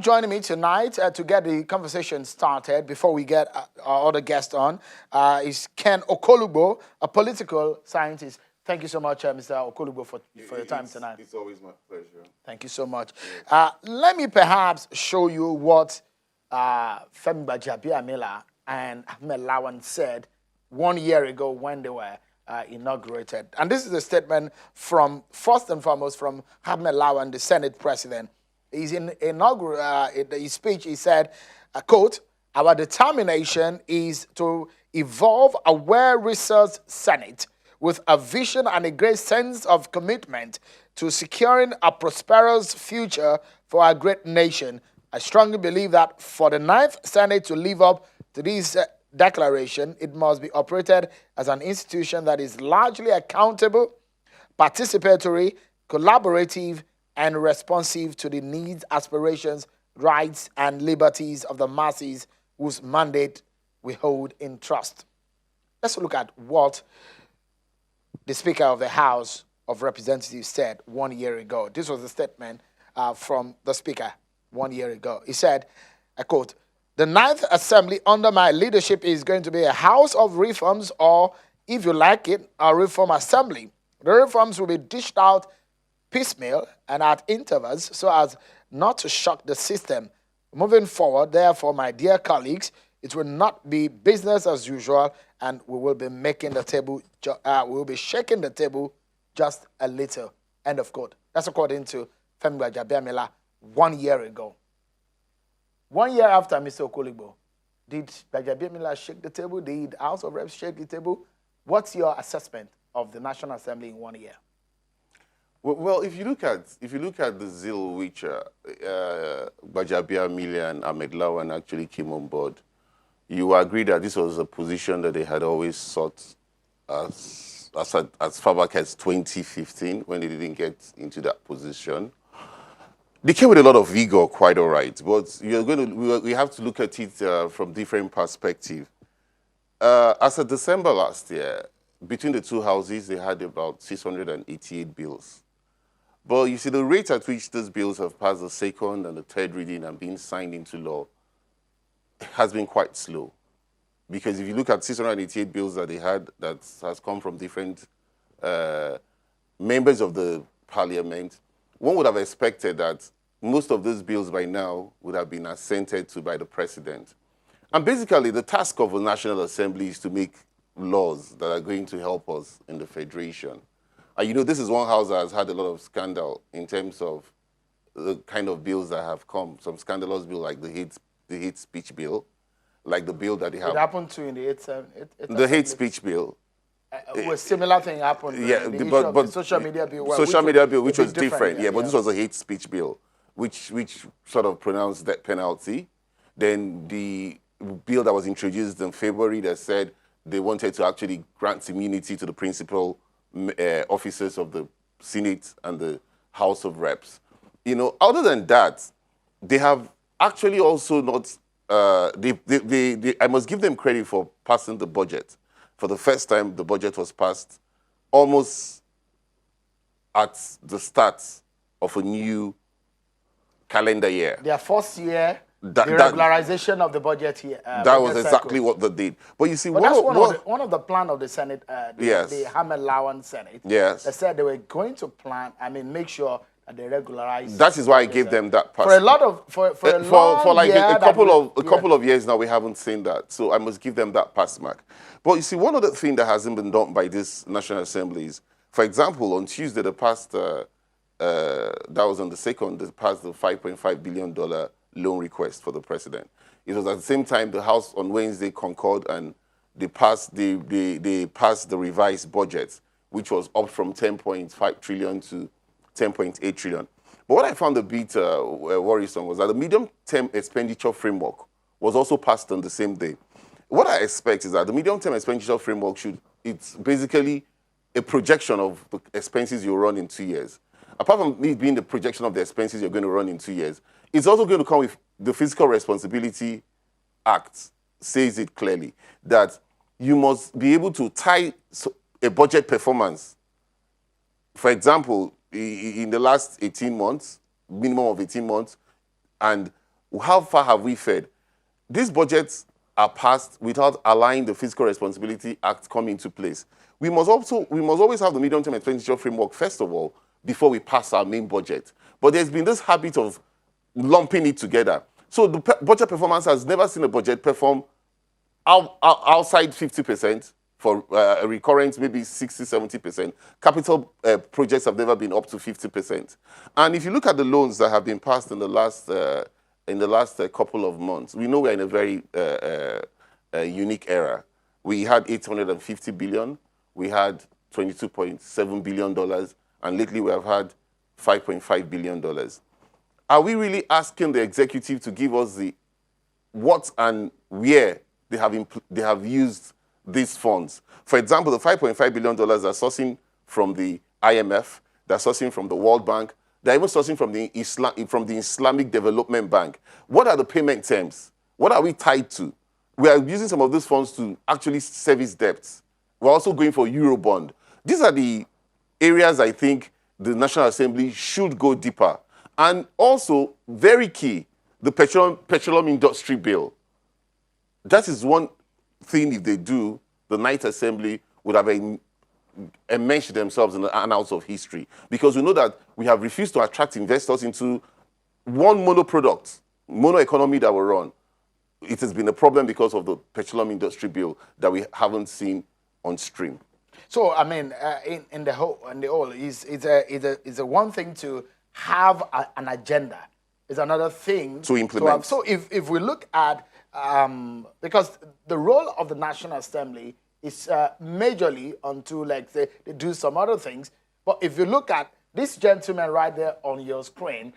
joining me tonight to get the conversation started before we get our other guest on is Ken Okolugbo, a political scientist. Thank you so much, Mr. Okolugbo, for your time tonight. It's always my pleasure. Thank you so much. Let me perhaps show you what Femi Gbajabiamila and Ahmed Lawan said 1 year ago when they were inaugurated. And this is a statement from, first and foremost, from Ahmed Lawan, the Senate president. He's in his speech, he said, quote, "Our determination is to evolve a well-researched Senate with a vision and a great sense of commitment to securing a prosperous future for our great nation. I strongly believe that for the 9th Senate to live up to this declaration, it must be operated as an institution that is largely accountable, participatory, collaborative, and responsive to the needs, aspirations, rights, and liberties of the masses whose mandate we hold in trust." Let's look at what the Speaker of the House of Representatives said 1 year ago. This was a statement from the Speaker 1 year ago. He said, I quote, "The 9th Assembly under my leadership is going to be a house of reforms, or, if you like it, a reform assembly. The reforms will be dished out piecemeal and at intervals so as not to shock the system. Moving forward, therefore, my dear colleagues, it will not be business as usual, and we will be making the table, we will be shaking the table just a little." End of quote. That's according to Femi Gbajabiamila 1 year ago. 1 year after Mr. Okolugbo, did Gbajabiamila shake the table? Did the House of Reps shake the table? What's your assessment of the National Assembly in 1 year? Well, if you look at the zeal which Gbajabiamila and Ahmed Lawan actually came on board, you agree that this was a position that they had always sought as far back as 2015 when they didn't get into that position. They came with a lot of vigor, quite all right, but we have to look at it from different perspectives. As of December last year, between the two houses, they had about 688 bills. But you see, the rate at which those bills have passed the second and the third reading and been signed into law has been quite slow. Because if you look at 688 bills that they had, that has come from different members of the parliament, one would have expected that most of those bills by now would have been assented to by the president. And basically, the task of the National Assembly is to make laws that are going to help us in the federation. And you know, this is one house that has had a lot of scandal in terms of the kind of bills that have come. Some scandalous bills like the hate speech bill, like the bill that they have. It happened to in the the hate speech bill. A similar thing happened. Yeah, but social media bill. Well, which was different. Yeah, but this was a hate speech bill, which sort of pronounced death penalty. Then the bill that was introduced in February that said they wanted to actually grant immunity to the principal officers of the Senate and the House of Reps. You know, other than that, they have actually also not. I must give them credit for passing the budget. For the first time, the budget was passed almost at the start of a new calendar year. Their first year, the regularization of the budget here. That was exactly what they did. But you see, that's one of the plan of the Senate, the Ahmed Lawan Senate. Yes. They said they were going to plan, make sure that they regularize. That is why I gave them that pass. For a lot of, for like a couple of years now, we haven't seen that. So I must give them that pass mark. But you see, one other thing that hasn't been done by this National Assembly is, for example, on Tuesday, they passed, that was on the 2nd, they passed the $5.5 billion loan request for the president. It was at the same time the House on Wednesday concurred and they passed the revised budget, which was up from 10.5 trillion to 10.8 trillion. But what I found a bit worrisome was that the medium-term expenditure framework was also passed on the same day. What I expect is that the medium-term expenditure framework it's basically a projection of the expenses you run in 2 years. Apart from it being the projection of the expenses you're going to run in 2 years, it's also going to come with the Fiscal Responsibility Act, says it clearly, that you must be able to tie a budget performance. For example, in the last 18 months, minimum of 18 months, and how far have we fared? These budgets are passed without allowing the Fiscal Responsibility Act come into place. We must always have the medium-term expenditure framework, first of all, before we pass our main budget. But there's been this habit of lumping it together. So the budget performance has never seen a budget perform outside 50%, for a recurrent maybe 60, 70%. Capital projects have never been up to 50%. And if you look at the loans that have been passed in the last couple of months, we know we're in a very unique era. We had 850 billion, we had $22.7 billion, and lately we have had $5.5 billion. Are we really asking the executive to give us the what and where they have used these funds? For example, the $5.5 billion are sourcing from the IMF, they're sourcing from the World Bank, they're even sourcing from the Islamic Development Bank. What are the payment terms? What are we tied to? We are using some of these funds to actually service debts. We're also going for Eurobond. These are the areas I think the National Assembly should go deeper. And also, very key, the petroleum industry bill. That is one thing, if they do, the Ninth Assembly would have enmeshed themselves in the annals of history. Because we know that we have refused to attract investors into one mono economy that we run. It has been a problem because of the petroleum industry bill that we haven't seen on stream. So, I mean, in the whole, it's a one thing to have an agenda. It's another thing to implement. So if we look at, because the role of the National Assembly is majorly onto, like, say, they do some other things. But if you look at this gentleman right there on your screen,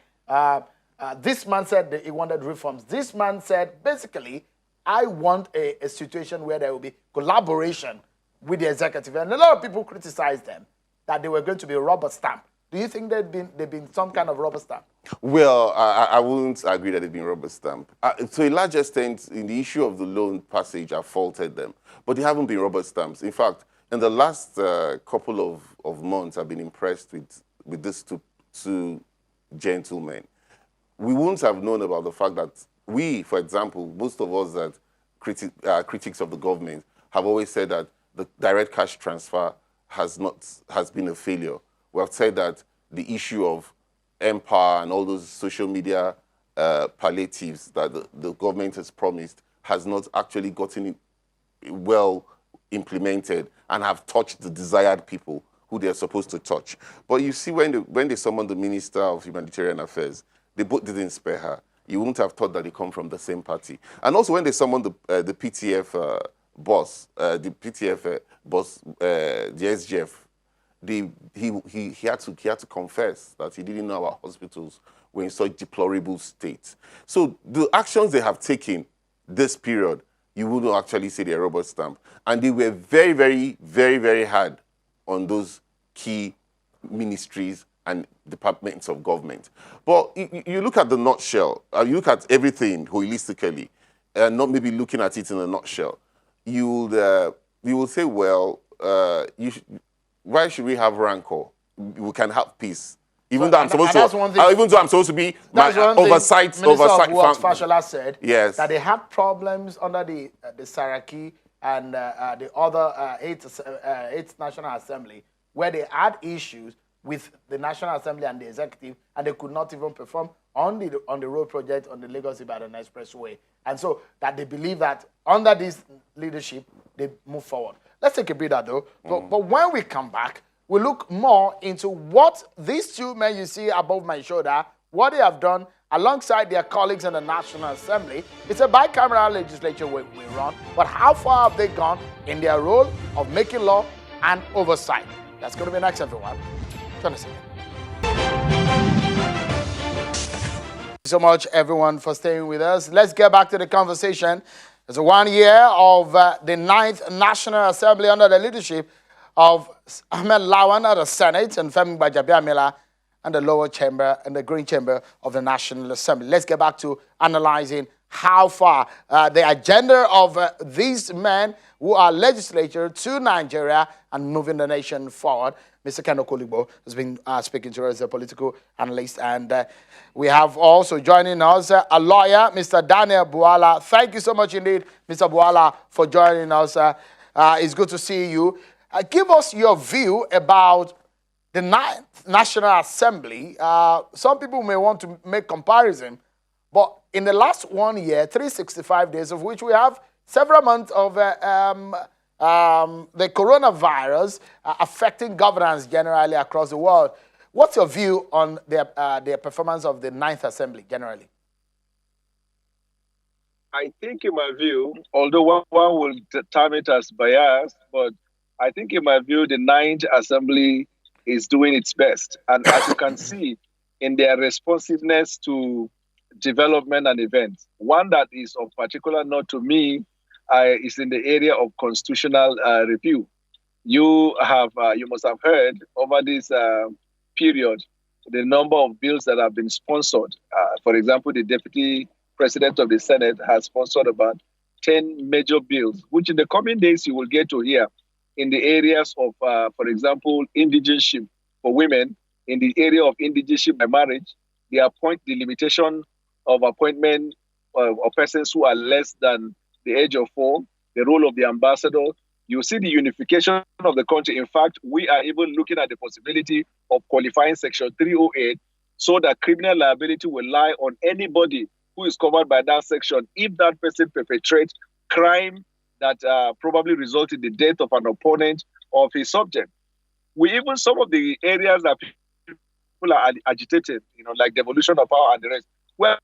this man said that he wanted reforms. This man said, basically, I want a situation where there will be collaboration with the executive. And a lot of people criticized them that they were going to be a rubber stamp. Do you think they've been some kind of rubber stamp? Well, I wouldn't agree that they've been rubber stamp. To a large extent, in the issue of the loan passage, I faulted them. But they haven't been rubber stamps. In fact, in the last couple of months, I've been impressed with these two gentlemen. We wouldn't have known about the fact that we, for example, most of us that critics of the government have always said that the direct cash transfer has been a failure. We have said that the issue of Empower and all those social media palliatives that the government has promised has not actually gotten well implemented and have touched the desired people who they are supposed to touch. But you see, when they summoned the Minister of Humanitarian Affairs, they both didn't spare her. You wouldn't have thought that they come from the same party. And also when they summoned the PTF boss, the SGF, he had to confess that he didn't know our hospitals were in such deplorable state. So the actions they have taken this period, you wouldn't actually say they're rubber stamp. And they were very, very, very, very hard on those key ministries and departments of government. But you look at the nutshell, you look at everything holistically, and not maybe looking at it in a nutshell, you will say, well, why should we have rancor? We can have peace. Even though I'm supposed to be oversight. Fashola said, yes, that they had problems under the Saraki and the other 8th National Assembly, where they had issues with the National Assembly and the executive, and they could not even perform on the road project on the Lagos-Ibadan Expressway. And so that they believe that under this leadership, they move forward. Let's take a breather, though. But when we come back, we'll look more into what these two men you see above my shoulder, what they have done alongside their colleagues in the National Assembly. It's a bicameral legislature we run, but how far have they gone in their role of making law and oversight? That's going to be next, everyone. Join us again. Thank you so much, everyone, for staying with us. Let's get back to the conversation. It's 1 year of the 9th National Assembly under the leadership of Ahmed Lawan at the Senate and Femi Gbajabiamila and the lower chamber and the green chamber of the National Assembly. Let's get back to analyzing how far the agenda of these men who are legislature to Nigeria and moving the nation forward. Mr. Ken Okolugbo has been speaking to us as a political analyst. And we have also joining us a lawyer, Mr. Daniel Bwala. Thank you so much indeed, Mr. Bwala, for joining us. It's good to see you. Give us your view about the National Assembly. Some people may want to make comparison, but in the last 1 year, 365 days, of which we have several months of the coronavirus affecting governance generally across the world. What's your view on the performance of the Ninth Assembly generally? I think in my view, although one will term it as bias, but I think in my view, the Ninth Assembly is doing its best. And as you can see in their responsiveness to development and events, one that is of particular note to me is in the area of constitutional review. You must have heard over this period the number of bills that have been sponsored. For example, the Deputy President of the Senate has sponsored about 10 major bills, which in the coming days you will get to hear in the areas of, for example, indigenship for women, in the area of indigenship by marriage, the limitation of appointment of persons who are less than the age of 4, the role of the ambassador. You see the unification of the country. In fact, we are even looking at the possibility of qualifying Section 308 so that criminal liability will lie on anybody who is covered by that section if that person perpetrates crime that probably result in the death of an opponent of his subject. Some of the areas that people are agitated, like devolution of power and the rest, well,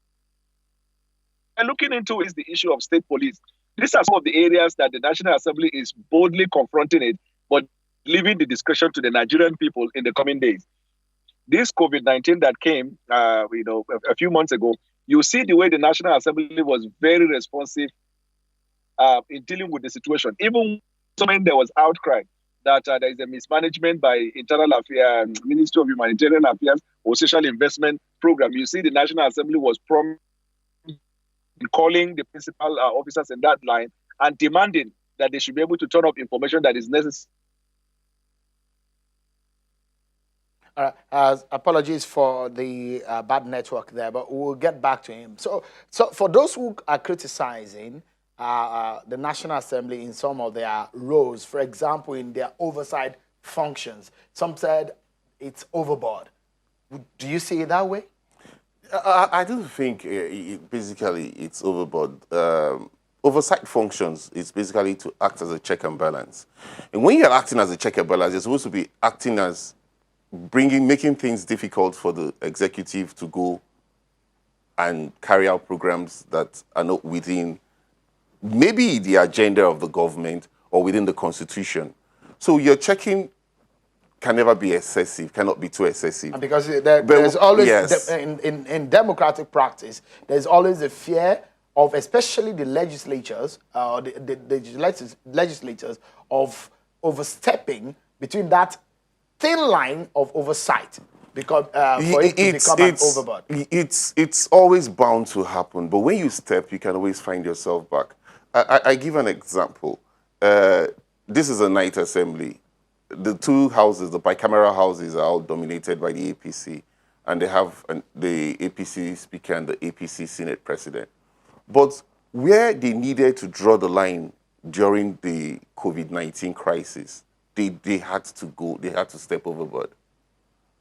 we're looking into is the issue of state police. These are some of the areas that the National Assembly is boldly confronting it, but leaving the discretion to the Nigerian people in the coming days. This COVID-19 that came, a few months ago, you see the way the National Assembly was very responsive in dealing with the situation. Even when there was outcry that there is a mismanagement by Internal Affairs, Ministry of Humanitarian Affairs or Social Investment Program, you see the National Assembly was prompt in calling the principal officers in that line and demanding that they should be able to turn up information that is necessary. Apologies for the bad network there, but we'll get back to him. So for those who are criticizing the National Assembly in some of their roles, for example, in their oversight functions, some said it's overboard. Do you see it that way? I don't think basically it's overboard. Oversight functions is basically to act as a check and balance. And when you're acting as a check and balance, you're supposed to be acting as making things difficult for the executive to go and carry out programs that are not within maybe the agenda of the government or within the constitution. So your checking can never be excessive, cannot be too excessive. And because there's always, yes, in democratic practice, there's always a fear of, especially the legislatures, the legislators, of overstepping between that thin line of oversight, because for it to become an overboard. It's always bound to happen, but when you step, you can always find yourself back. I give an example. This is a night assembly. The two houses, the bicameral houses, are all dominated by the APC, and they have the APC speaker and the APC Senate president. But where they needed to draw the line during the COVID-19 crisis, they had to step overboard.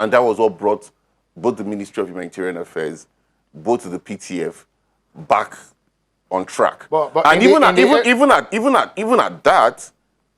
And that was what brought both the Ministry of Humanitarian Affairs, both the PTF, back on track. And even at that,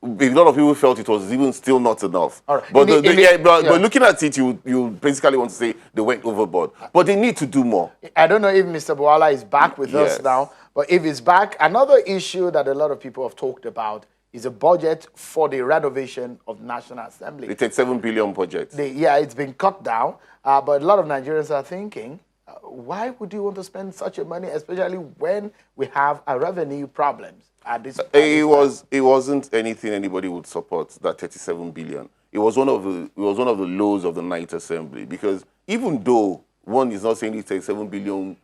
a lot of people felt it was even still not enough. Right. But looking at it, you basically want to say they went overboard. But they need to do more. I don't know if Mr. Bwala is back with us now, but if he's back, another issue that a lot of people have talked about is a budget for the renovation of the National Assembly. The 37 billion budget. It's been cut down, but a lot of Nigerians are thinking, why would you want to spend such a money, especially when we have a revenue problems? It wasn't anything anybody would support, that 37 billion. It was one of the lows of the Ninth Assembly, because even though one is not saying it's 37 billion,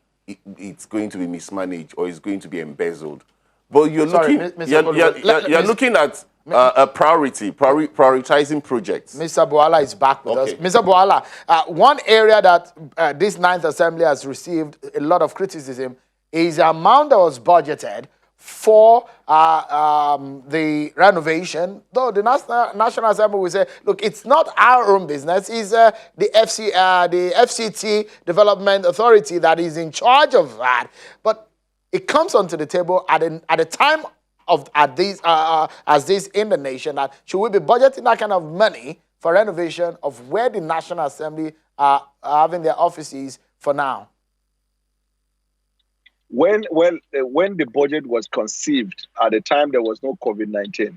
it's going to be mismanaged or it's going to be embezzled, but you're looking at Prioritizing projects. Mr. Bwala is back with us. Okay. Mr. Bwala, one area that this Ninth Assembly has received a lot of criticism is the amount that was budgeted for the renovation. Though the National Assembly will say, look, it's not our own business. It's the FCT Development Authority that is in charge of that. But it comes onto the table at a time as this in the nation, that should we be budgeting that kind of money for renovation of where the National Assembly are having their offices for now? When the budget was conceived, at the time there was no COVID-19.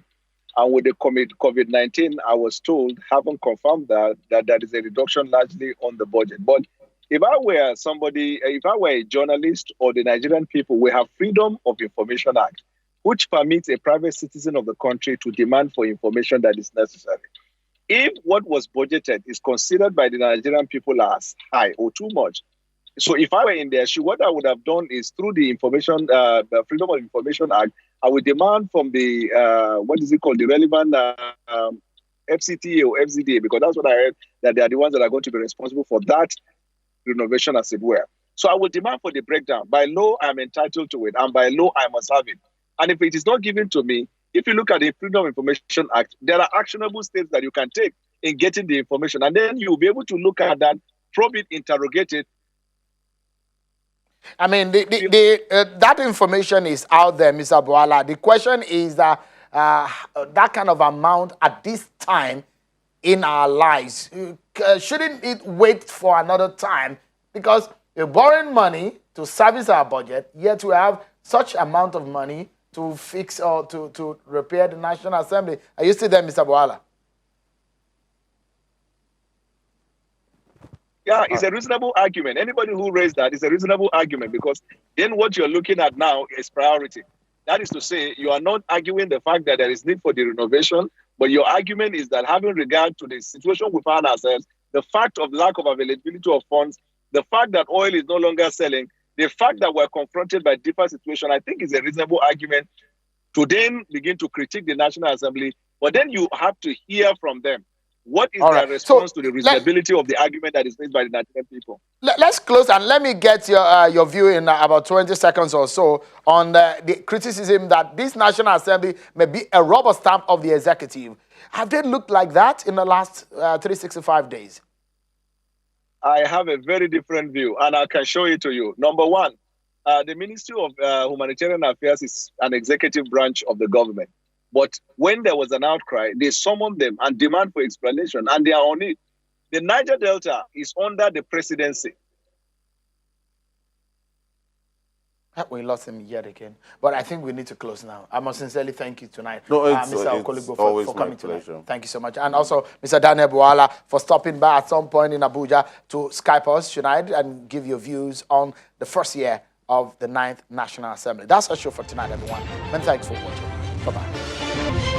And with the COVID-19, I was told, haven't confirmed that there is a reduction largely on the budget. But if I were a journalist or the Nigerian people, we have Freedom of Information Act, which permits a private citizen of the country to demand for information that is necessary. If what was budgeted is considered by the Nigerian people as high or too much, so if I were in their shoe, what I would have done is through the Freedom of Information Act, I would demand from the, the relevant FCTA or FCDA, because that's what I heard, that they are the ones that are going to be responsible for that renovation, as it were. So I will demand for the breakdown. By law, I'm entitled to it, and by law, I must have it. And if it is not given to me, if you look at the Freedom of Information Act, there are actionable steps that you can take in getting the information. And then you'll be able to look at that, probe it, interrogate it. I mean, that information is out there, Mr. Bwala. The question is that that kind of amount at this time in our lives, shouldn't it wait for another time? Because we're borrowing money to service our budget, yet we have such amount of money to fix or to repair the National Assembly. Are you still there, Mr. Bwala? Yeah, it's a reasonable argument. Anybody who raised that is a reasonable argument, because then what you're looking at now is priority. That is to say, you are not arguing the fact that there is need for the renovation, but your argument is that having regard to the situation we find ourselves, the fact of lack of availability of funds, the fact that oil is no longer selling, the fact that we're confronted by different situations, I think is a reasonable argument to then begin to critique the National Assembly. But then you have to hear from them. What is their response to the reasonability of the argument that is made by the Nigerian people? Let's close, and let me get your view in about 20 seconds or so on the criticism that this National Assembly may be a rubber stamp of the executive. Have they looked like that in the last 365 days? I have a very different view, and I can show it to you. Number one, the Ministry of Humanitarian Affairs is an executive branch of the government. But when there was an outcry, they summoned them and demand for explanation, and they are on it. The Niger Delta is under the presidency. We lost him yet again. But I think we need to close now. I must sincerely thank you tonight, Mr. Okolugbo, for coming tonight. Thank you so much. And also, Mr. Daniel Bwala, for stopping by at some point in Abuja to Skype us tonight and give your views on the first year of the 9th National Assembly. That's our show for tonight, everyone. Many thanks for watching. Bye-bye.